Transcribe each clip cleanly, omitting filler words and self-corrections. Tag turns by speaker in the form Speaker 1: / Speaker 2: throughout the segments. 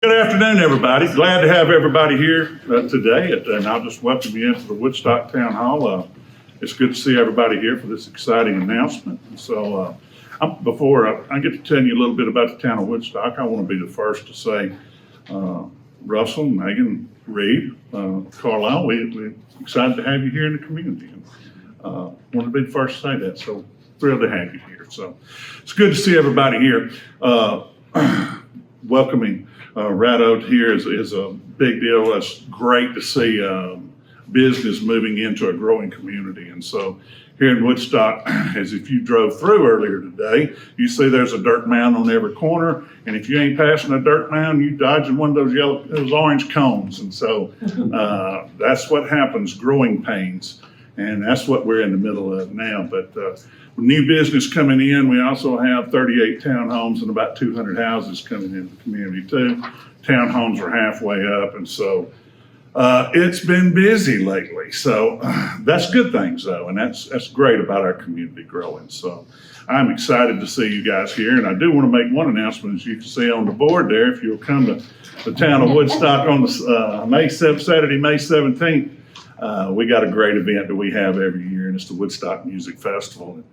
Speaker 1: Good afternoon, everybody. Glad to have everybody here today, and I'll just welcome you into the Woodstock Town Hall. It's good to see everybody here for this exciting announcement. And so, before I get to tell you a little bit about the town of Woodstock, I want to be the first to say, Russell, Megan, Reed, Carlisle, we're excited to have you here in the community. Want to be the first to say that, so thrilled to have you here. So it's good to see everybody here. Welcoming Red Oak here is a big deal. It's great to see business moving into a growing community. And so here in Woodstock, as if you drove through earlier today, you see there's a dirt mound on every corner. And if you ain't passing a dirt mound, you dodging one of those orange cones. And so that's what happens, growing pains. And that's what we're in the middle of now. But with new business coming in, we also have 38 townhomes and about 200 houses coming into the community too. Townhomes are halfway up, and so it's been busy lately. So that's good things though, and that's great about our community growing. So I'm excited to see you guys here, and I do want to make one announcement, as you can see on the board there. If you'll come to the town of Woodstock on the Saturday, May 17th, we got a great event that we have every year, and it's the Woodstock Music Festival.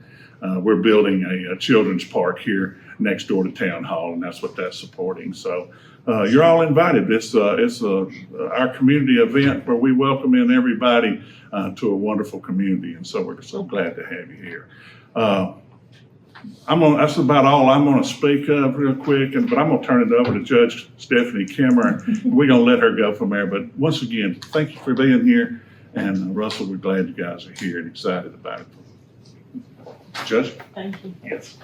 Speaker 1: We're building a children's park here next door to Town Hall, and that's what that's supporting. So you're all invited. It's our community event where we welcome in everybody to a wonderful community, and so we're so glad to have you here. That's about all I'm going to speak of real quick, but I'm going to turn it over to Judge Stephanie Kimmer. We're going to let her go from there. But once again, thank you for being here. And Russell, we're glad you guys are here and excited about it. Judge?
Speaker 2: Thank you.
Speaker 1: Yes.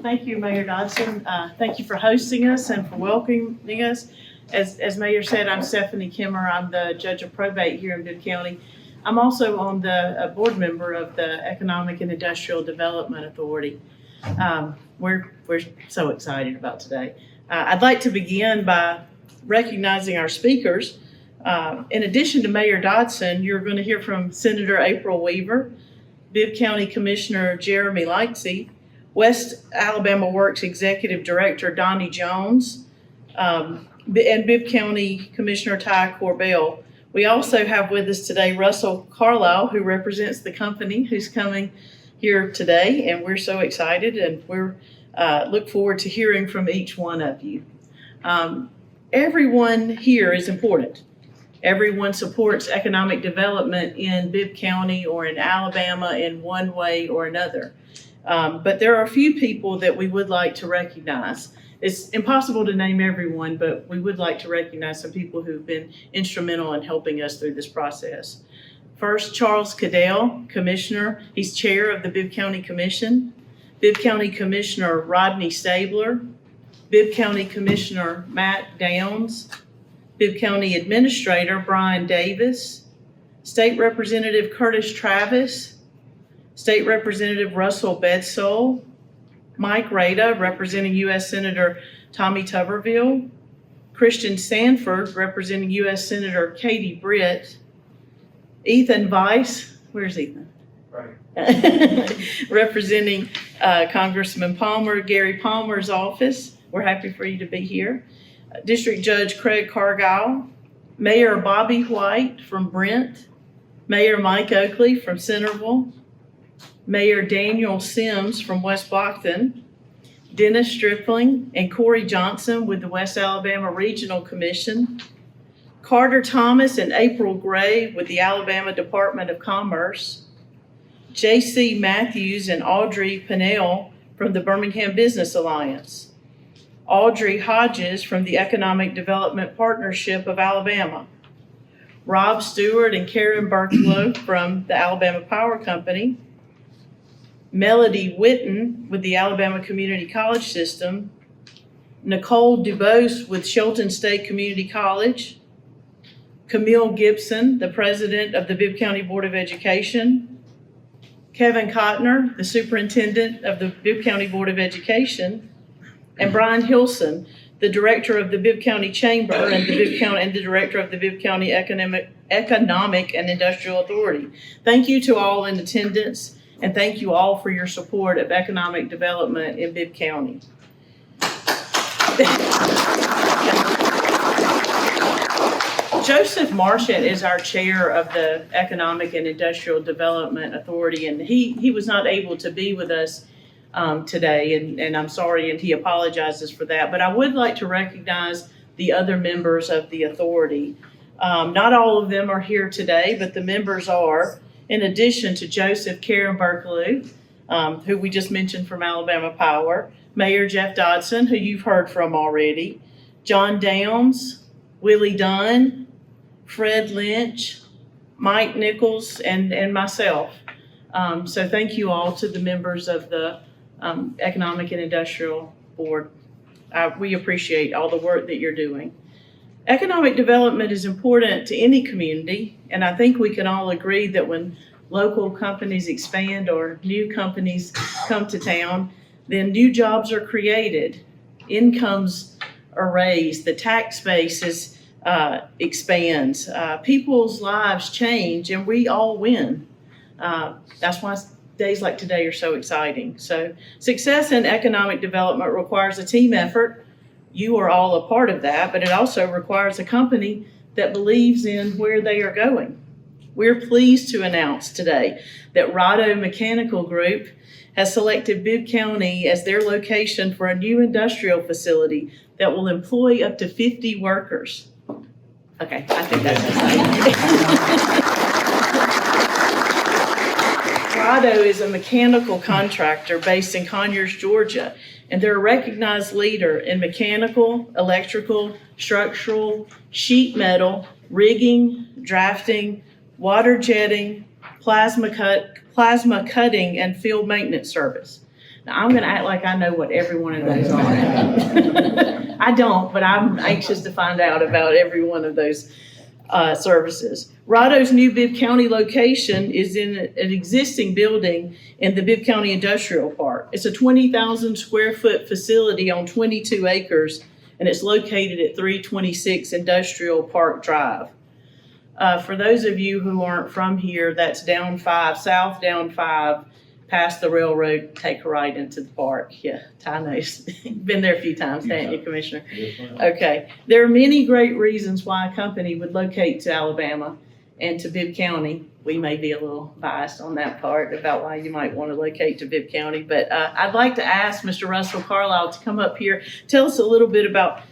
Speaker 2: Thank you, Mayor Dodson. Thank you for hosting us and for welcoming us. As Mayor said, I'm Stephanie Kimmer. I'm the Judge of Probate here in Bibb County. I'm also on the board member of the Economic and Industrial Development Authority. We're so excited about today. I'd like to begin by recognizing our speakers. In addition to Mayor Dodson, you're going to hear from Senator April Weaver, Bibb County Commissioner Jeremy Lightsey, West Alabama Works Executive Director Donnie Jones, and Bibb County Commissioner Ty Corbell. We also have with us today Russell Carlisle, who represents the company who's coming here today, and we're so excited, and we're look forward to hearing from each one of you. Everyone here is important. Everyone supports economic development in Bibb County or in Alabama in one way or another. But there are a few people that we would like to recognize. It's impossible to name everyone, but we would like to recognize some people who've been instrumental in helping us through this process. First, Charles Cadell, Commissioner. He's Chair of the Bibb County Commission. Bibb County Commissioner Rodney Stabler. Bibb County Commissioner Matt Downs. Bibb County Administrator Brian Davis, State Representative Curtis Travis, State Representative Russell Bedsole, Mike Rada, representing U.S. Senator Tommy Tuberville, Christian Sanford, representing U.S. Senator Katie Britt, Ethan Weiss, where's Ethan? Right. Representing Congressman Palmer, Gary Palmer's office. We're happy for you to be here. District Judge Craig Cargile, Mayor Bobby White from Brent, Mayor Mike Oakley from Centerville, Mayor Daniel Sims from West Blockton, Dennis Stripling and Corey Johnson with the West Alabama Regional Commission, Carter Thomas and April Gray with the Alabama Department of Commerce, J.C. Matthews and Audrey Pinnell from the Birmingham Business Alliance, Audrey Hodges from the Economic Development Partnership of Alabama, Rob Stewart and Karen Berklow from the Alabama Power Company, Melody Witten with the Alabama Community College System, Nicole DuBose with Shelton State Community College, Camille Gibson, the President of the Bibb County Board of Education, Kevin Cotner, the Superintendent of the Bibb County Board of Education, and Brian Hilson, the Director of the Bibb County Chamber and the Director of the Bibb County Economic and Industrial Authority. Thank you to all in attendance, and thank you all for your support of economic development in Bibb County. Joseph Marchant is our chair of the Economic and Industrial Development Authority, and he was not able to be with us today, and I'm sorry, and he apologizes for that. But I would like to recognize the other members of the authority. Not all of them are here today, but the members are, in addition to Joseph Karen Berkeley, who we just mentioned from Alabama Power, Mayor Jeff Dodson, who you've heard from already, John Downs, Willie Dunn, Fred Lynch, Mike Nichols, and myself. So thank you all to the members of the Economic and Industrial Board. We appreciate all the work that you're doing. Economic development is important to any community, and I think we can all agree that when local companies expand or new companies come to town, then new jobs are created, incomes are raised, the tax base expands, people's lives change, and we all win. That's why days like today are so exciting. So success in economic development requires a team effort. You are all a part of that, but it also requires a company that believes in where they are going. We're pleased to announce today that Rado Mechanical Group has selected Bibb County as their location for a new industrial facility that will employ up to 50 workers. Okay, I think that's Rado is a mechanical contractor based in Conyers, Georgia, and they're a recognized leader in mechanical, electrical, structural, sheet metal, rigging, drafting, water jetting, plasma cutting, and field maintenance service. Now, I'm going to act like I know what every one of those are. I don't, but I'm anxious to find out about every one of those services. Rado's new Bibb County location is in an existing building in the Bibb County Industrial Park. It's a 20,000 square foot facility on 22 acres, and it's located at 326 Industrial Park Drive. For those of you who aren't from here, that's south down 5, past the railroad, take a right into the park. Yeah, Ty knows. Been there a few times, haven't you, Commissioner? Okay. There are many great reasons why a company would locate to Alabama and to Bibb County. We may be a little biased on that part about why you might want to locate to Bibb County, but I'd like to ask Mr. Russell Carlisle to come up here, tell us a little bit about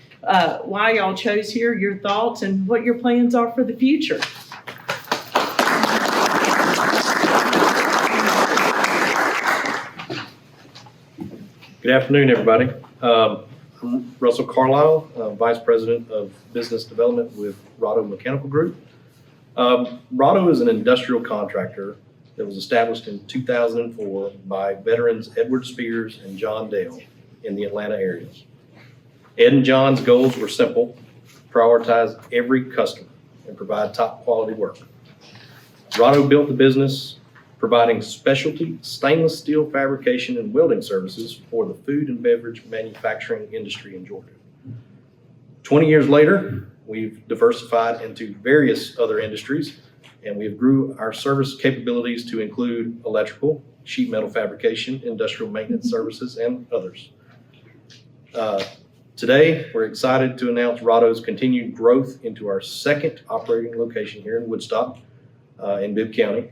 Speaker 2: why y'all chose here, your thoughts, and what your plans are for the future.
Speaker 3: Good afternoon, everybody. I'm Russell Carlisle, Vice President of Business Development with Rado Mechanical Group. Rado is an industrial contractor that was established in 2004 by veterans Edward Spears and John Dale in the Atlanta area. Ed and John's goals were simple: prioritize every customer and provide top quality work. Rado built the business providing specialty stainless steel fabrication and welding services for the food and beverage manufacturing industry in Georgia. 20 years later, we've diversified into various other industries, and we've grew our service capabilities to include electrical, sheet metal fabrication, industrial maintenance services, and others. Today, we're excited to announce Rado's continued growth into our second operating location here in Woodstock, in Bibb County.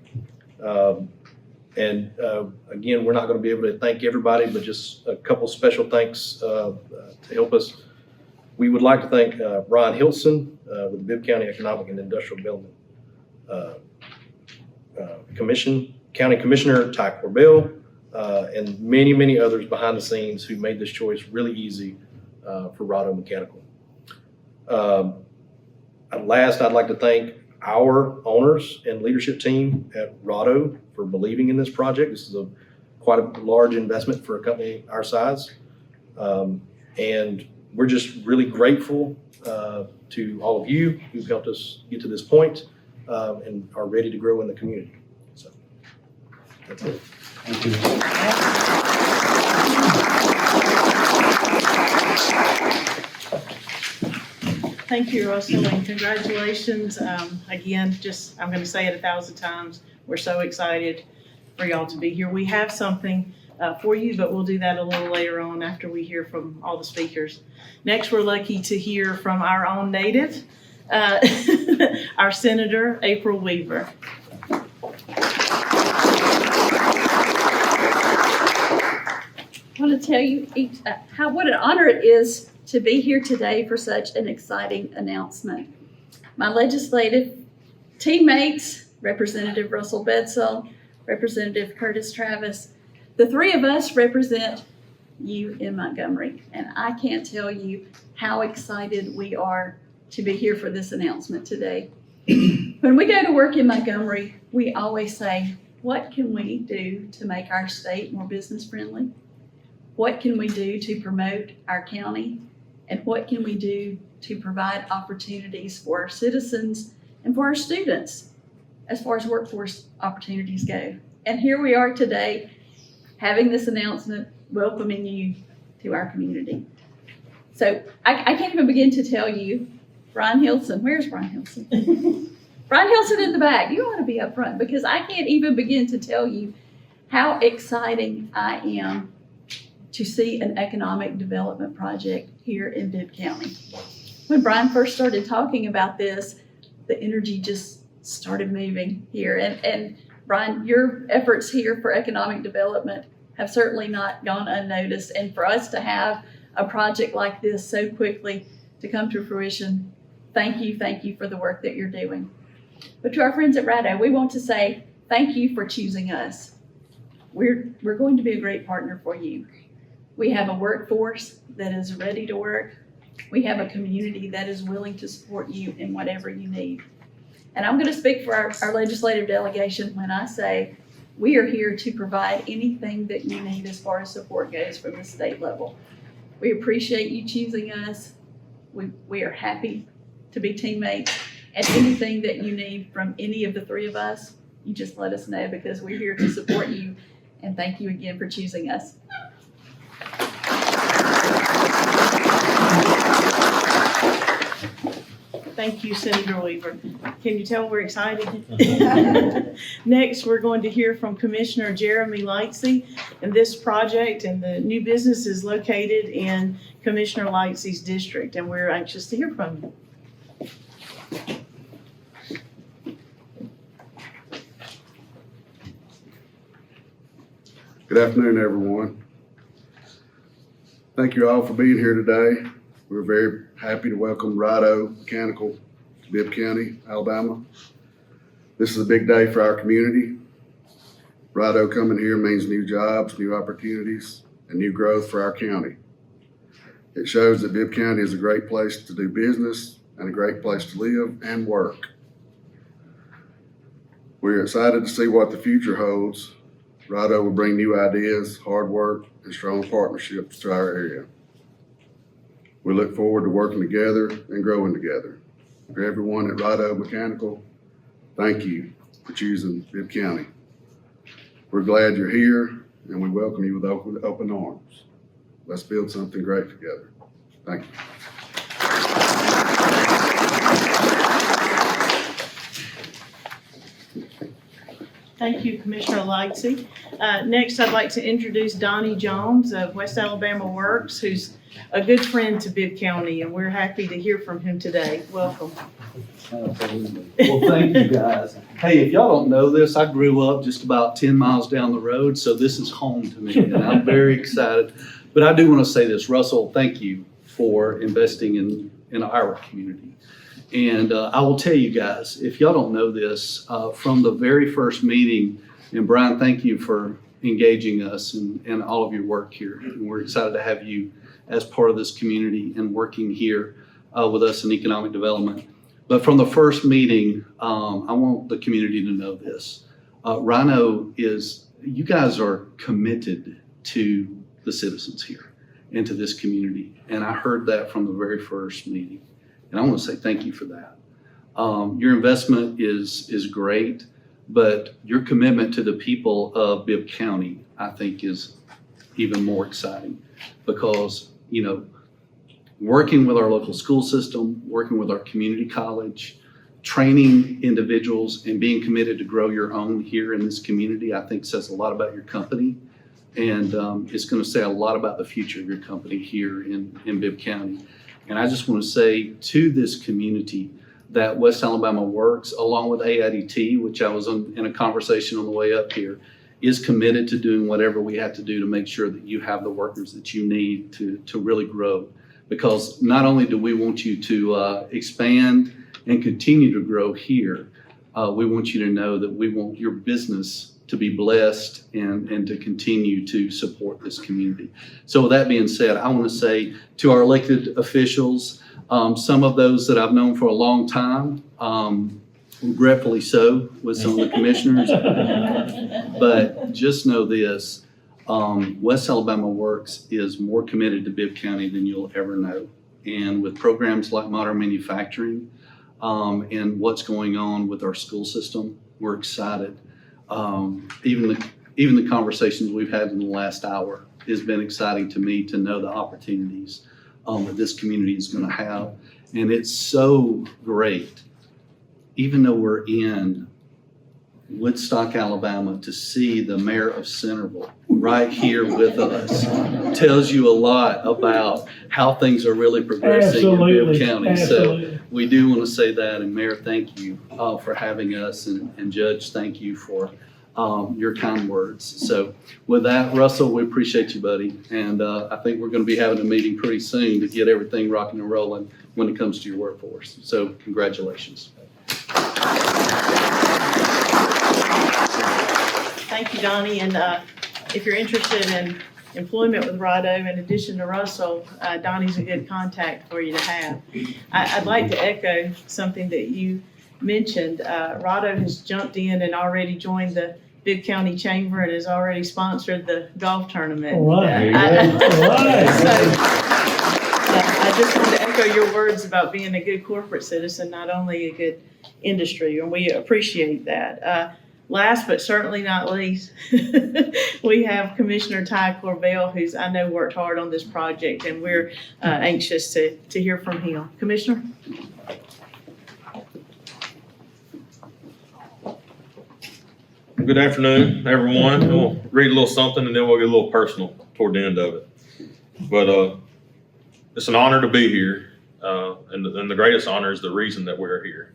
Speaker 3: Again, we're not going to be able to thank everybody, but just a couple special thanks to help us. We would like to thank Ron Hilson with the Bibb County Economic and Industrial Development Commission, County Commissioner Ty Corbell, and many, many others behind the scenes who made this choice really easy for Rado Mechanical. Last, I'd like to thank our owners and leadership team at Rado for believing in this project. This is quite a large investment for a company our size. And we're just really grateful to all of you who've helped us get to this point and are ready to grow in the community. So that's it.
Speaker 4: Thank you.
Speaker 2: Thank you, Russell, and congratulations. Again, I'm going to say it 1,000 times. We're so excited for y'all to be here. We have something for you, but we'll do that a little later on after we hear from all the speakers. Next, we're lucky to hear from our own native, our Senator, April Weaver.
Speaker 5: I want to tell you what an honor it is to be here today for such an exciting announcement. My legislative teammates, Representative Russell Bedsell, Representative Curtis Travis, the three of us represent you in Montgomery, and I can't tell you how excited we are to be here for this announcement today. When we go to work in Montgomery, we always say, what can we do to make our state more business friendly? What can we do to promote our county? And what can we do to provide opportunities for our citizens and for our students as far as workforce opportunities go? And here we are today having this announcement, welcoming you to our community. So I can't even begin to tell you, Brian Hilson, where's Brian Hilson? Brian Hilson in the back, you ought to be up front because I can't even begin to tell you how exciting I am to see an economic development project here in Bibb County. When Brian first started talking about this, the energy just started moving here. And Brian, your efforts here for economic development have certainly not gone unnoticed. And for us to have a project like this so quickly to come to fruition, thank you for the work that you're doing. But to our friends at Rado, we want to say thank you for choosing us. We're going to be a great partner for you. We have a workforce that is ready to work. We have a community that is willing to support you in whatever you need. And I'm going to speak for our legislative delegation when I say we are here to provide anything that you need as far as support goes from the state level. We appreciate you choosing us. We are happy to be teammates. And anything that you need from any of the three of us, you just let us know because we're here to support you. And thank you again for choosing us.
Speaker 2: Thank you, Senator Weaver. Can you tell we're excited? Next, we're going to hear from Commissioner Jeremy Lightsey. And this project and the new business is located in Commissioner Lightsey's district, and we're anxious to hear from you.
Speaker 6: Good afternoon, everyone. Thank you all for being here today. We're very happy to welcome Rado Mechanical to Bibb County, Alabama. This is a big day for our community. Rado coming here means new jobs, new opportunities, and new growth for our county. It shows that Bibb County is a great place to do business and a great place to live and work. We're excited to see what the future holds. Rado will bring new ideas, hard work, and strong partnerships to our area. We look forward to working together and growing together. For everyone at Rado Mechanical, thank you for choosing Bibb County. We're glad you're here, and we welcome you with open arms. Let's build something great together. Thank you.
Speaker 2: Thank you, Commissioner Lightsey. Next, I'd like to introduce Donnie Jones of West Alabama Works, who's a good friend to Bibb County, and we're happy to hear from him today. Welcome.
Speaker 4: Absolutely. Well, thank you, guys. Hey, if y'all don't know this, I grew up just about 10 miles down the road, so this is home to me, and I'm very excited. But I do want to say this, Russell, thank you for investing in our community. And I will tell you guys, if y'all don't know this, from the very first meeting, and Brian, thank you for engaging us and all of your work here. And we're excited to have you as part of this community and working here with us in economic development. But from the first meeting, I want the community to know this. Rhino you guys are committed to the citizens here and to this community. And I heard that from the very first meeting. And I want to say thank you for that. Your investment is great, but your commitment to the people of Bibb County, I think, is even more exciting because, working with our local school system, working with our community college, training individuals and being committed to grow your own here in this community, I think says a lot about your company. And it's going to say a lot about the future of your company here in Bibb County. And I just want to say to this community, that West Alabama Works, along with AIDT, which I was in a conversation on the way up here, is committed to doing whatever we have to do to make sure that you have the workers that you need to really grow. Because not only do we want you to expand and continue to grow here, we want you to know that we want your business to be blessed and to continue to support this community. So with that being said, I want to say to our elected officials, some of those that I've known for a long time, regretfully so with some of the commissioners, but just know this, West Alabama Works is more committed to Bibb County than you'll ever know. And with programs like modern manufacturing and what's going on with our school system, we're excited. Even the conversations we've had in the last hour has been exciting to me to know the opportunities that this community is going to have. And it's so great, even though we're in Woodstock, Alabama, to see the mayor of Centerville right here with us tells you a lot about how things are really progressing in Bibb County.
Speaker 7: Absolutely.
Speaker 4: So we do want to say that, and Mayor, thank you for having us, and Judge, thank you for your kind words. So with that, Russell, we appreciate you, buddy, and I think we're going to be having a meeting pretty soon to get everything rocking and rolling when it comes to your workforce. So congratulations.
Speaker 2: Thank you, Donnie. And if you're interested in employment with Rado, in addition to Russell, Donnie's a good contact for you to have. I'd like to echo something that you mentioned. Rado has jumped in and already joined the Bibb County Chamber and has already sponsored the golf tournament.
Speaker 7: All right.
Speaker 2: I just wanted to echo your words about being a good corporate citizen, not only a good industry, and we appreciate that. Last but certainly not least, we have Commissioner Ty Corbell, who's I know worked hard on this project, and we're anxious to hear from him. Commissioner?
Speaker 8: Good afternoon, everyone. We'll read a little something and then we'll get a little personal toward the end of it. But it's an honor to be here, and the greatest honor is the reason that we're here.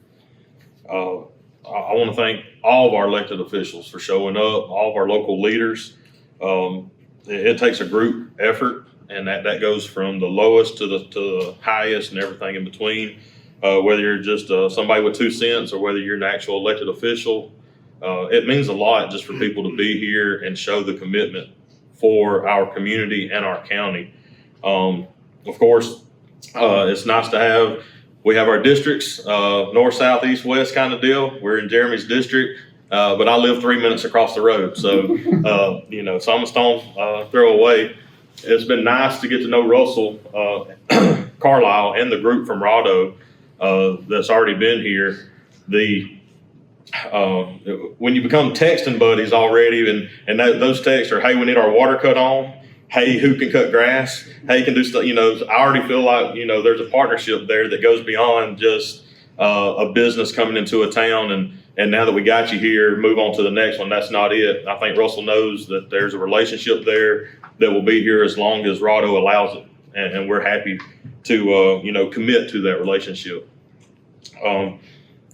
Speaker 8: I want to thank all of our elected officials for showing up, all of our local leaders. It takes a group effort, and that goes from the lowest to the highest and everything in between. Whether you're just somebody with 2 cents or whether you're an actual elected official, it means a lot just for people to be here and show the commitment for our community and our county. Of course, it's nice to have. We have our districts, north, south, east, west kind of deal. We're in Jeremy's district, but I live 3 minutes across the road. So, so I'm a stone throw away. It's been nice to get to know Russell Carlisle and the group from Rado that's already been here. When you become texting buddies already, and those texts are, hey, we need our water cut on. Hey, who can cut grass? Hey, can do stuff. I already feel like, there's a partnership there that goes beyond just a business coming into a town. And now that we got you here, move on to the next one. That's not it. I think Russell knows that there's a relationship there that will be here as long as Rado allows it. And we're happy to, commit to that relationship. Like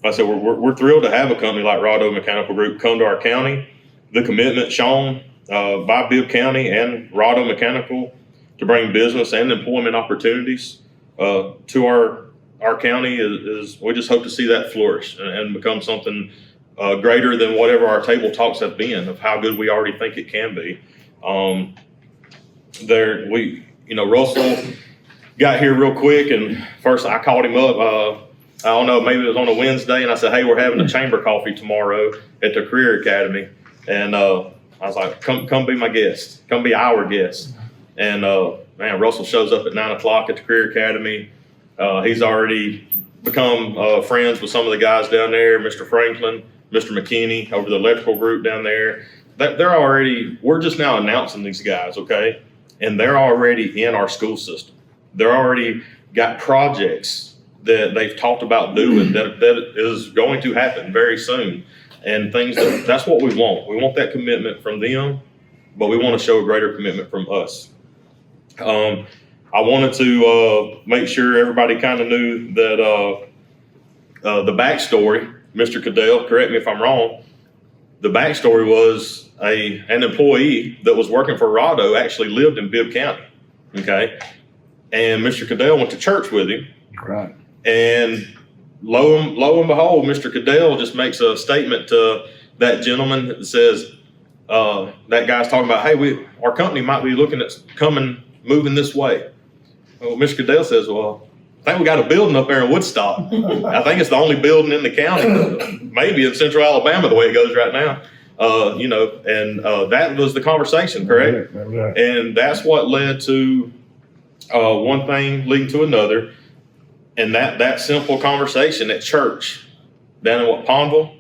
Speaker 8: I said, we're thrilled to have a company like Rado Mechanical Group come to our county. The commitment shown by Bibb County and Rado Mechanical to bring business and employment opportunities to our county is we just hope to see that flourish and become something greater than whatever our table talks have been of how good we already think it can be. Russell got here real quick, and first I called him up. I don't know, maybe it was on a Wednesday, and I said, hey, we're having a chamber coffee tomorrow at the Career Academy. And I was like, come be my guest. Come be our guest. And man, Russell shows up at 9 o'clock at the Career Academy. He's already become friends with some of the guys down there, Mr. Franklin, Mr. McKinney over the electrical group down there. We're just now announcing these guys, okay? And they're already in our school system. They're already got projects that they've talked about doing that is going to happen very soon. And that's what we want. We want that commitment from them, but we want to show a greater commitment from us. I wanted to make sure everybody kind of knew that the backstory, Mr. Cadell, correct me if I'm wrong, the backstory was an employee that was working for Rado actually lived in Bibb County, okay? And Mr. Cadell went to church with him.
Speaker 7: Right.
Speaker 8: And lo and behold, Mr. Cadell just makes a statement to that gentleman that says, that guy's talking about, hey, our company might be looking at moving this way. Well, Mr. Cadell says, well, I think we got a building up there in Woodstock. I think it's the only building in the county, maybe in central Alabama, the way it goes right now. That was the conversation, correct?
Speaker 7: Right.
Speaker 8: And that's what led to one thing leading to another. And that simple conversation at church down in what, Pondville?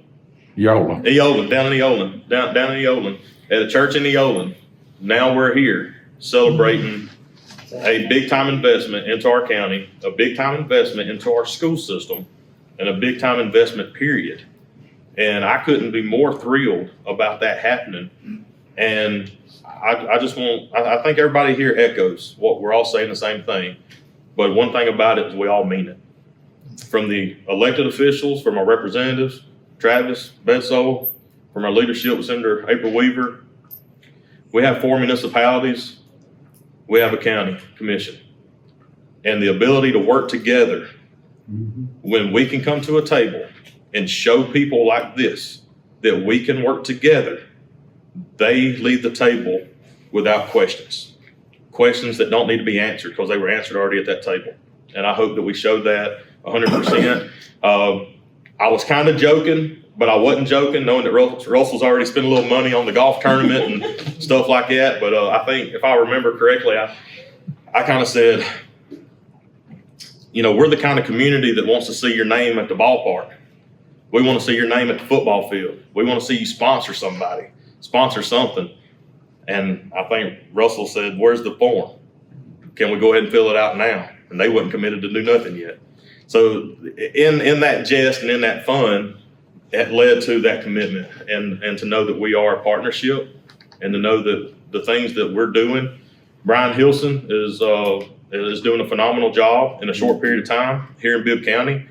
Speaker 7: Yola.
Speaker 8: Eolan, down in Eolan, at a church in Eolan. Now we're here celebrating a big time investment into our county, a big time investment into our school system, and a big time investment period. And I couldn't be more thrilled about that happening. And I think everybody here echoes what we're all saying the same thing. But one thing about it is we all mean it. From the elected officials, from our representatives, Travis, Bedsoe, from our leadership with Senator April Weaver. We have 4 municipalities. We have a county commission. And the ability to work together when we can come to a table and show people like this that we can work together, they leave the table without questions. Questions that don't need to be answered because they were answered already at that table. And I hope that we showed that 100%. I was kind of joking, but I wasn't joking, knowing that Russell's already spent a little money on the golf tournament and stuff like that. But I think if I remember correctly, I kind of said, we're the kind of community that wants to see your name at the ballpark. We want to see your name at the football field. We want to see you sponsor somebody, sponsor something. And I think Russell said, where's the form? Can we go ahead and fill it out now? And they wasn't committed to do nothing yet. So in that jest and in that fun, it led to that commitment and to know that we are a partnership and to know that the things that we're doing, Brian Hilson is doing a phenomenal job in a short period of time here in Bibb County.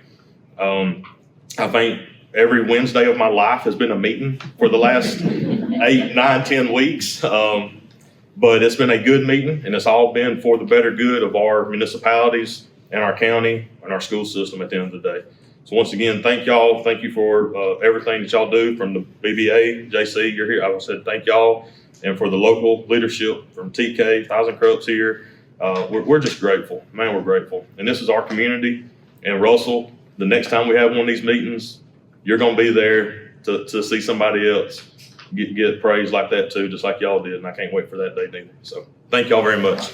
Speaker 8: I think every Wednesday of my life has been a meeting for the last 8, 9, 10 weeks. But it's been a good meeting, and it's all been for the better good of our municipalities and our county and our school system at the end of the day. So once again, thank y'all. Thank you for everything that y'all do from the BBA, JC, you're here. I said thank y'all. And for the local leadership from TK, Thousand Crops here, we're just grateful. Man, we're grateful. And this is our community. And Russell, the next time we have one of these meetings, you're going to be there to see somebody else get praise like that too, just like y'all did. And I can't wait for that day neither. So thank y'all very much.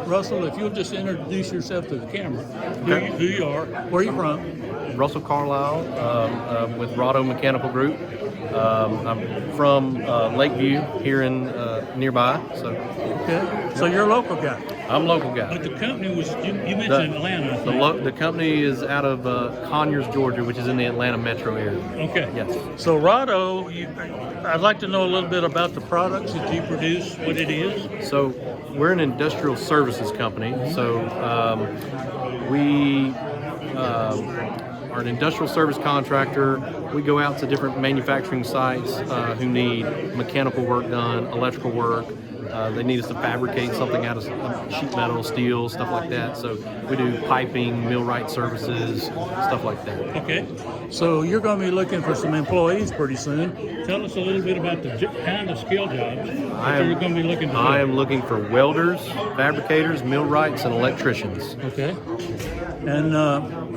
Speaker 9: Russell, if you'll just introduce yourself to the camera, who you are, where you from?
Speaker 3: Russell Carlisle with Rado Mechanical Group. I'm from Lakeview here in nearby.
Speaker 9: Okay, so you're a local guy.
Speaker 3: I'm a local guy.
Speaker 9: But the company was, you mentioned Atlanta, I think.
Speaker 3: The company is out of Conyers, Georgia, which is in the Atlanta metro area.
Speaker 9: Okay.
Speaker 3: Yes.
Speaker 9: So Rado, I'd like to know a little bit about the products that you produce, what it is.
Speaker 3: So we're an industrial services company. So we are an industrial service contractor. We go out to different manufacturing sites who need mechanical work done, electrical work. They need us to fabricate something out of sheet metal, steel, stuff like that. So we do piping, millwright services, stuff like that.
Speaker 9: Okay. So you're going to be looking for some employees pretty soon. Tell us a little bit about the kind of skill jobs that you're going to be looking for.
Speaker 3: I am looking for welders, fabricators, millwrights, and electricians.
Speaker 9: Okay. And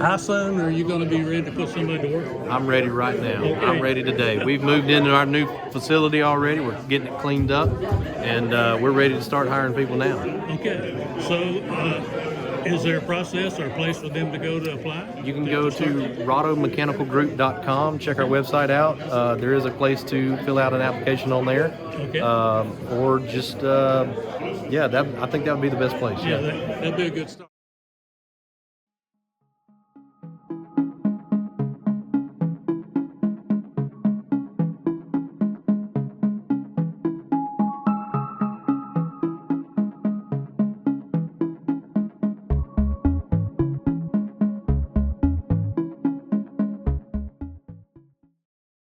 Speaker 9: how soon are you going to be ready to put somebody to work?
Speaker 3: I'm ready right now.
Speaker 9: Okay.
Speaker 3: I'm ready today. We've moved into our new facility already. We're getting it cleaned up, and we're ready to start hiring people now.
Speaker 9: Okay. So is there a process or a place for them to go to apply?
Speaker 3: You can go to radomechanicalgroup.com, check our website out. There is a place to fill out an application on there.
Speaker 9: Okay.
Speaker 3: Or just, I think that would be the best place.
Speaker 9: Yeah, that'd be a good start.